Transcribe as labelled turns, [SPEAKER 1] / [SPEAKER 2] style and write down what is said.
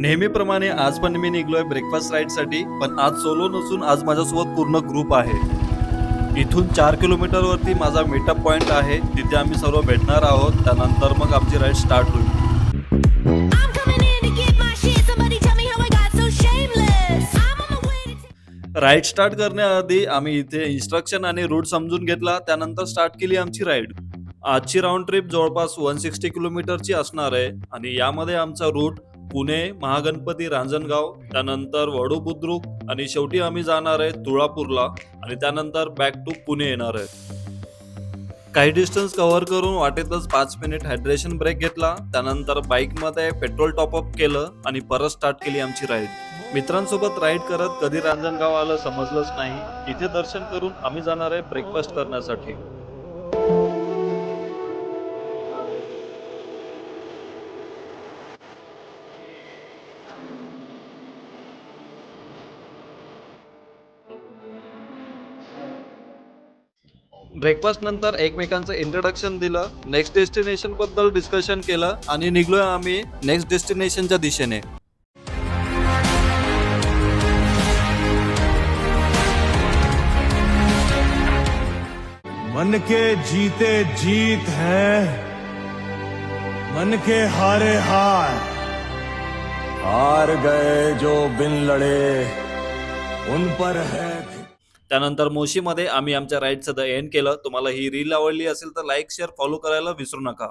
[SPEAKER 1] नेहमीप्रमाणे आज पण मी निघलोय ब्रेकफास्ट राईडसाठी, पण आज सोलो नसून आज माझ्यासोबत पूर्ण ग्रुप आहे. इथून 4 किलोमीटरवरती माझा मीटअप पॉइंट आहे, तिथे आम्ही सर्व भेटणार आहोत. त्यानंतर मग आमची राईड स्टार्ट होईल. राईड स्टार्ट करण्याआधी आम्ही इथे इन्स्ट्रक्शन आणि रूट समजून घेतला, त्यानंतर स्टार्ट केली आमची राईड. आजची राऊंड ट्रिप जवळपास 160 किलोमीटरची असणार आहे आणि यामध्ये आमचा रूट पुणे, महागणपती, रांजणगाव, त्यानंतर वडू बुद्रुक आणि शेवटी आम्ही जाणार आहे तुळापूरला आणि त्यानंतर बॅक टू पुणे येणार आहे. काही डिस्टन्स कव्हर करून वाटेतच 5 मिनिट हायड्रेशन ब्रेक घेतला, त्यानंतर बाईकमध्ये पेट्रोल टॉपअप केलं आणि परत स्टार्ट केली आमची राईड. मित्रांसोबत राईड करत कधी रांजणगाव आलं समजलंच नाही. इथे दर्शन करून आम्ही जाणार आहे ब्रेकफास्ट करण्यासाठी. ब्रेकफास्ट नंतर एकमेकांचं इंट्रोडक्शन दिलं, नेक्स्ट डेस्टिनेशन बद्दल डिस्कशन केलं आणि निघलोय आम्ही नेक्स्ट डेस्टिनेशनच्या दिशेने.
[SPEAKER 2] मन के जीते जीत है, मन के हारे हार. हार गए जो बिन लड़े उन पर है.
[SPEAKER 1] त्यानंतर मोशीमध्ये आम्ही आमच्या राईडचं द एंड केलं. तुम्हाला ही रील आवडली असेल तर लाईक, शेअर, फॉलो करायला विसरू नका.